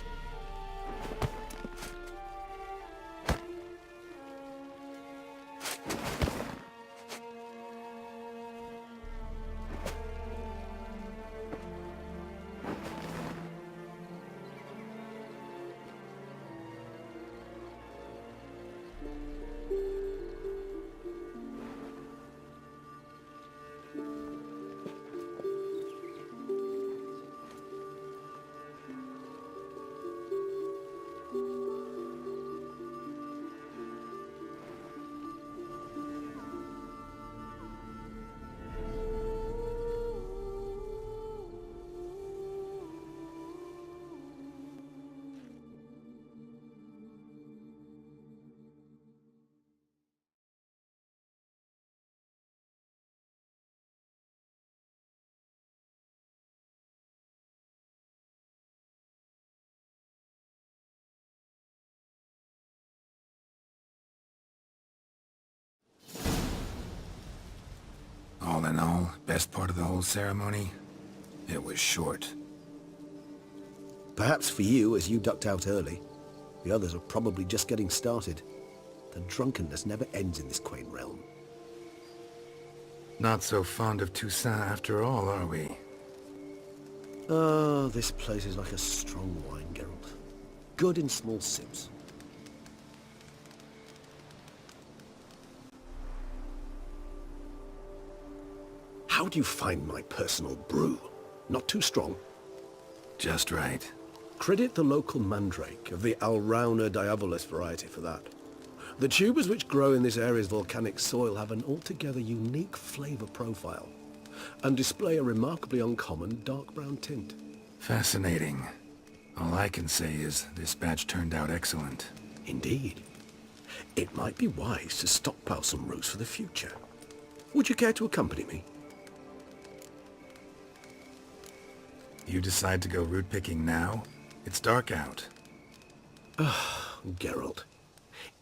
All in all, best part of the whole ceremony? It was short. Perhaps for you, as you ducked out early. The others are probably just getting started. The drunkenness never ends in this quaint realm. Not so fond of Toussaint after all, are we? Oh, this place is like a strong wine, Geralt. Good in small sips. How do you find my personal brew? Not too strong? Just right. Credit the local mandrake of the Alrauna diavolis variety for that. The tubers which grow in this area's volcanic soil have an altogether unique flavor profile. and display a remarkably uncommon dark brown tint. Fascinating. All I can say is this batch turned out excellent. Indeed. It might be wise to stockpile some roots for the future. Would you care to accompany me? You decide to go root picking now? It's dark out. Geralt,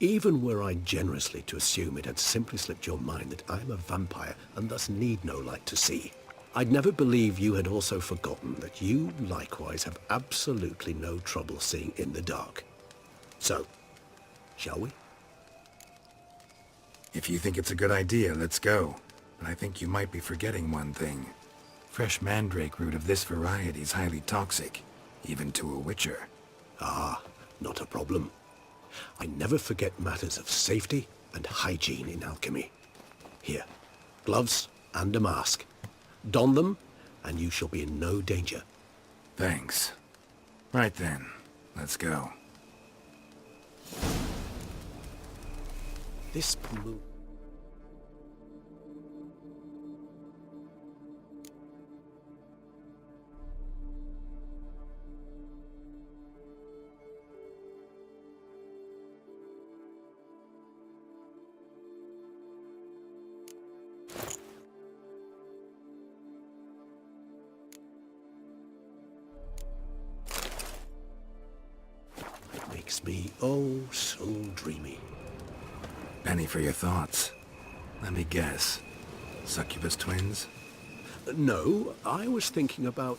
even were I generously to assume it had simply slipped your mind that I am a vampire and thus need no light to see, I'd never believe you had also forgotten that you likewise have absolutely no trouble seeing in the dark. So, shall we? If you think it's a good idea, let's go. But I think you might be forgetting one thing. Fresh mandrake root of this variety is highly toxic, even to a witcher. Ah, not a problem. I never forget matters of safety and hygiene in alchemy. Here, gloves and a mask. Don them, and you shall be in no danger. Thanks. Right then, let's go. This blue... makes me oh so dreamy. Penny for your thoughts. Let me guess. Succubus twins? No, I was thinking about,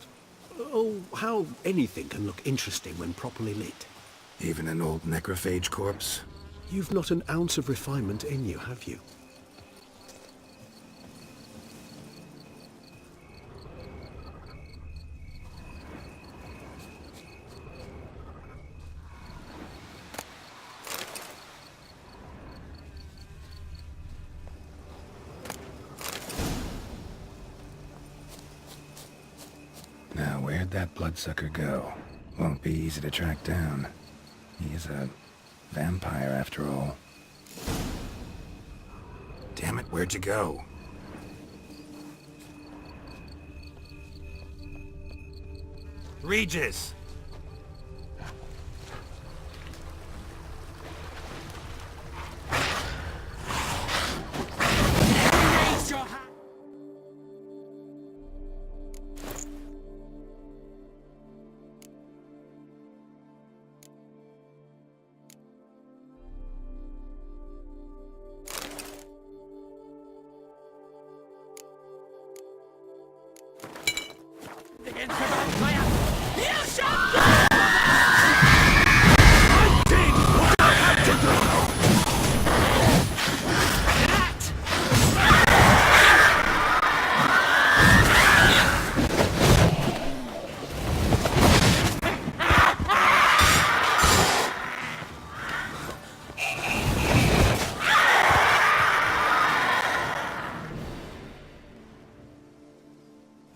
how anything can look interesting when properly lit. Even an old necrophage corpse? You've not an ounce of refinement in you, have you? Now, where'd that bloodsucker go? Won't be easy to track down. He is a vampire, after all. Damn it, where'd you go? Regis!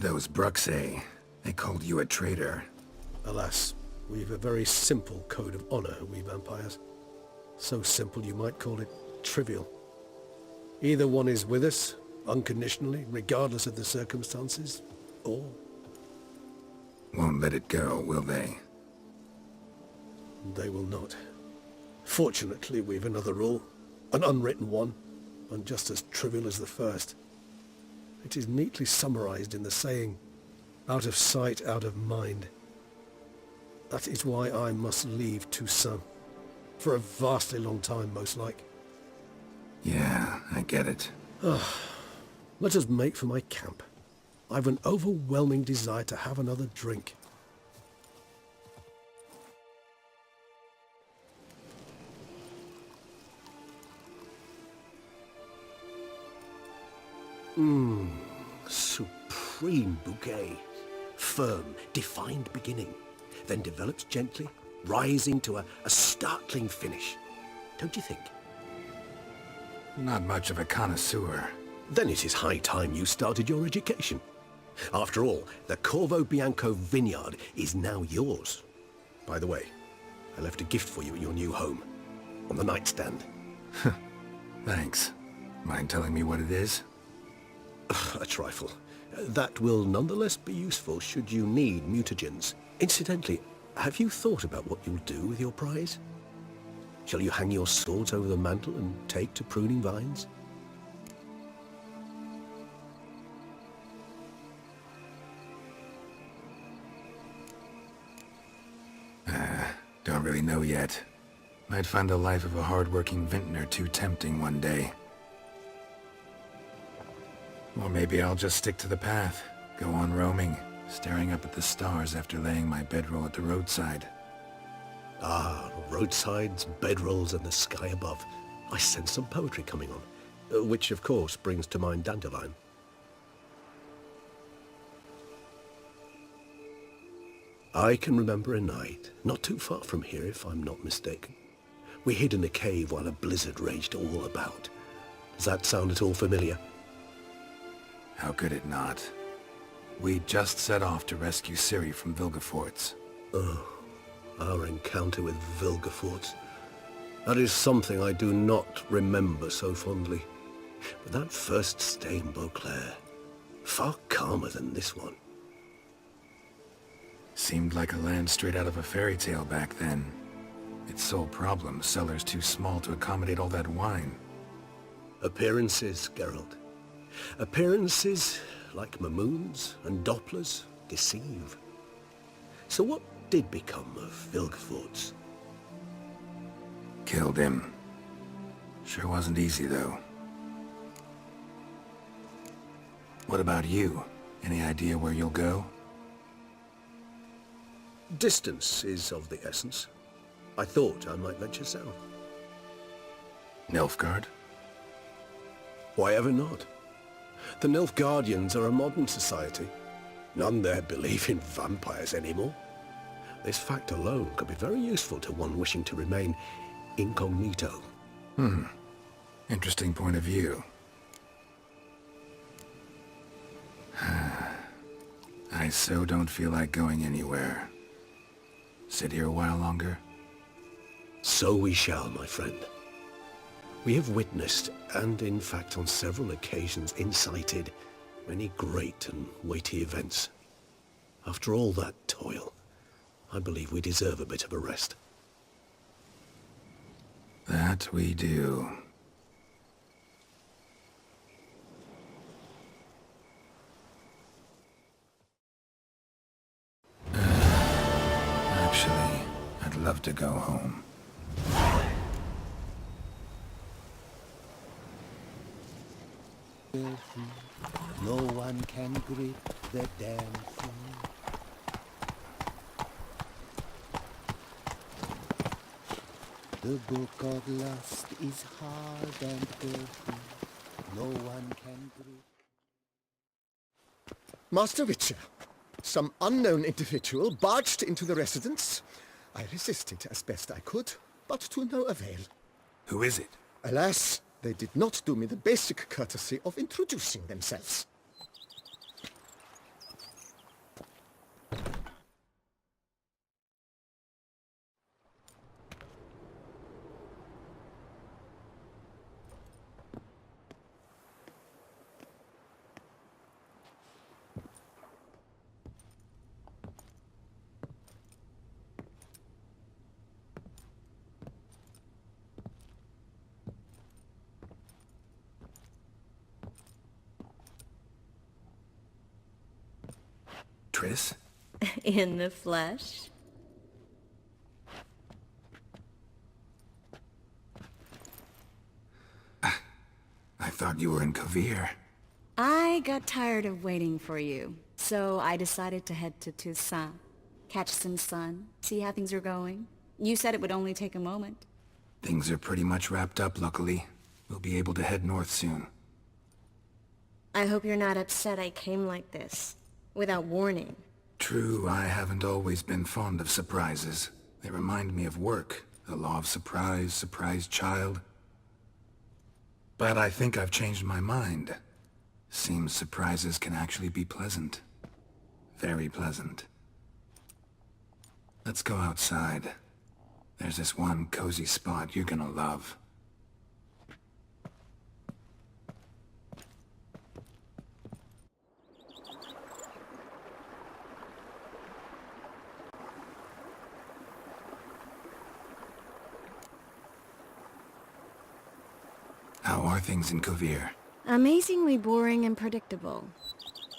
Those Bruxay, they called you a traitor. Alas, we've a very simple code of honor, we vampires. So simple you might call it trivial. Either one is with us, unconditionally, regardless of the circumstances, or... Won't let it go, will they? They will not. Fortunately, we've another rule, an unwritten one, and just as trivial as the first. It is neatly summarized in the saying, out of sight, out of mind. That is why I must leave Toussaint. For a vastly long time, most like. Yeah, I get it. Let us make for my camp. I've an overwhelming desire to have another drink. Supreme bouquet. Firm, defined beginning. Then develops gently, rising to a startling finish. Don't you think? Not much of a connoisseur. Then it is high time you started your education. After all, the Corvo Bianco vineyard is now yours. By the way, I left a gift for you at your new home. On the nightstand. Thanks. Mind telling me what it is? A trifle. That will nonetheless be useful should you need mutagens. Incidentally, have you thought about what you'll do with your prize? Shall you hang your swords over the mantle and take to pruning vines? Don't really know yet. Might find the life of a hard-working vintner too tempting one day. Or maybe I'll just stick to the path, go on roaming, staring up at the stars after laying my bedroll at the roadside. Ah, roadsides, bedrolls, and the sky above. I sense some poetry coming on, which of course brings to mind Dandelion. I can remember a night, not too far from here if I'm not mistaken. We hid in a cave while a blizzard raged all about. Does that sound at all familiar? How could it not? We just set off to rescue Ciri from Vilgefortz. Oh, our encounter with Vilgefortz. That is something I do not remember so fondly. But that first stay in Beauclair, far calmer than this one. Seemed like a land straight out of a fairy tale back then. Its sole problem, cellars too small to accommodate all that wine. Appearances, Geralt. Appearances, like Mamoons and Dopplers, deceive. So what did become of Vilgefortz? Killed him. Sure wasn't easy, though. What about you? Any idea where you'll go? Distance is of the essence. I thought I might venture south. Nilfgaard? Why ever not? The Nilfgaardians are a modern society. None there believe in vampires anymore. This fact alone could be very useful to one wishing to remain incognito. Interesting point of view. I so don't feel like going anywhere. Sit here a while longer? So we shall, my friend. We have witnessed, and in fact on several occasions incited, many great and weighty events. After all that toil, I believe we deserve a bit of a rest. That we do. Actually, I'd love to go home. No one can grip the damn thing. The book of lust is hard and earthy. No one can grip. Master Witcher, some unknown individual barged into the residence. I resisted as best I could, but to no avail. Who is it? Alas, they did not do me the basic courtesy of introducing themselves. Triss? In the flesh? I thought you were in Kovir. I got tired of waiting for you, so I decided to head to Toussaint. Catch some sun, see how things are going. You said it would only take a moment. Things are pretty much wrapped up, luckily. We'll be able to head north soon. I hope you're not upset I came like this, without warning. True, I haven't always been fond of surprises. They remind me of work, the law of surprise, surprise child. But I think I've changed my mind. Seems surprises can actually be pleasant. Very pleasant. Let's go outside. There's this one cozy spot you're gonna love. How are things in Kovir? Amazingly boring and predictable.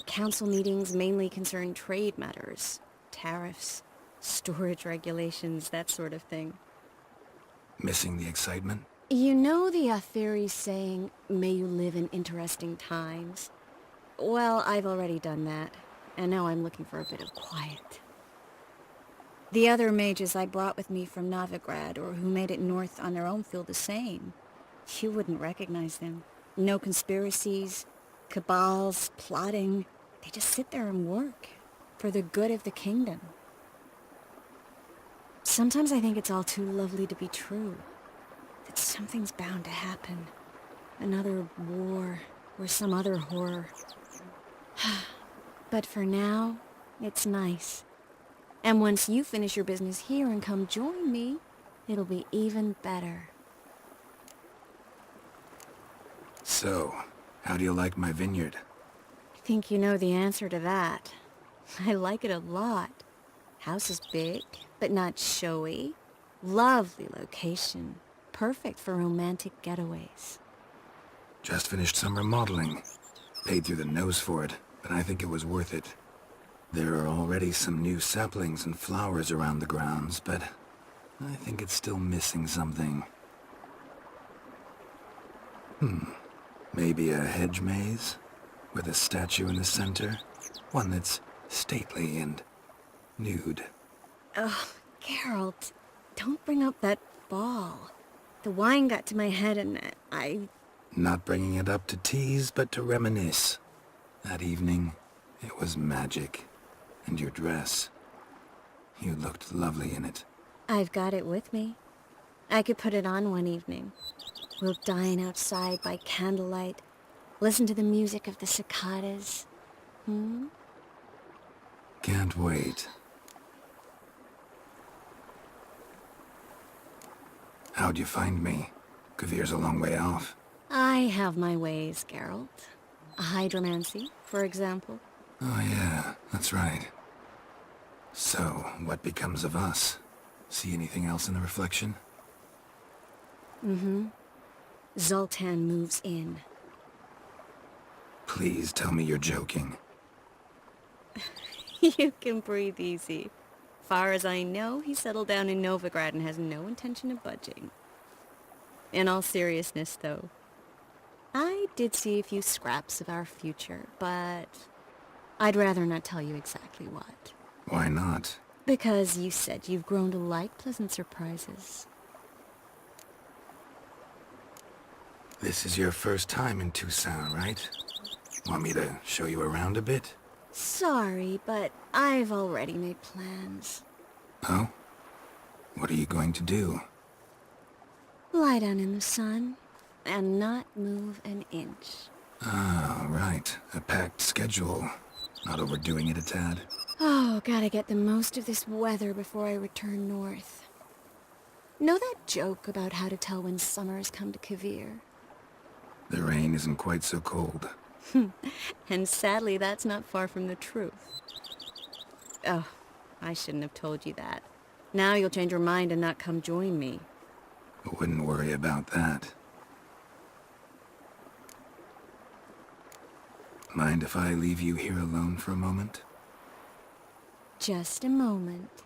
Council meetings mainly concern trade matters, tariffs, storage regulations, that sort of thing. Missing the excitement? You know the Atheri saying, may you live in interesting times? Well, I've already done that, and now I'm looking for a bit of quiet. The other mages I brought with me from Novigrad, or who made it north on their own, feel the same. You wouldn't recognize them. No conspiracies, cabals, plotting. They just sit there and work, for the good of the kingdom. Sometimes I think it's all too lovely to be true. That something's bound to happen. Another war, or some other horror. But for now, it's nice. And once you finish your business here and come join me, it'll be even better. So, how do you like my vineyard? I think you know the answer to that. I like it a lot. House is big, but not showy. Lovely location. Perfect for romantic getaways. Just finished some remodeling. Paid through the nose for it, but I think it was worth it. There are already some new saplings and flowers around the grounds, but I think it's still missing something. Maybe a hedge maze? With a statue in the center? One that's stately and nude. Oh, Geralt, don't bring up that ball. The wine got to my head and I... Not bringing it up to tease, but to reminisce. That evening, it was magic. And your dress. You looked lovely in it. I've got it with me. I could put it on one evening. We'll dine outside by candlelight, listen to the music of the cicadas. Can't wait. How'd you find me? Kovir's a long way off. I have my ways, Geralt. Hydromancy, for example. Oh yeah, that's right. So, what becomes of us? See anything else in the reflection? Zoltan moves in. Please tell me you're joking. You can breathe easy. Far as I know, he settled down in Novigrad and has no intention of budging. In all seriousness, though, I did see a few scraps of our future, but I'd rather not tell you exactly what. Why not? Because you said you've grown to like pleasant surprises. This is your first time in Toussaint, right? Want me to show you around a bit? Sorry, but I've already made plans. Oh? What are you going to do? Lie down in the sun and not move an inch. Ah, right. A packed schedule. Not overdoing it a tad. Oh, gotta get the most of this weather before I return north. Know that joke about how to tell when summer has come to Kovir? The rain isn't quite so cold. And sadly, that's not far from the truth. Oh, I shouldn't have told you that. Now you'll change your mind and not come join me. I wouldn't worry about that. Mind if I leave you here alone for a moment? Just a moment.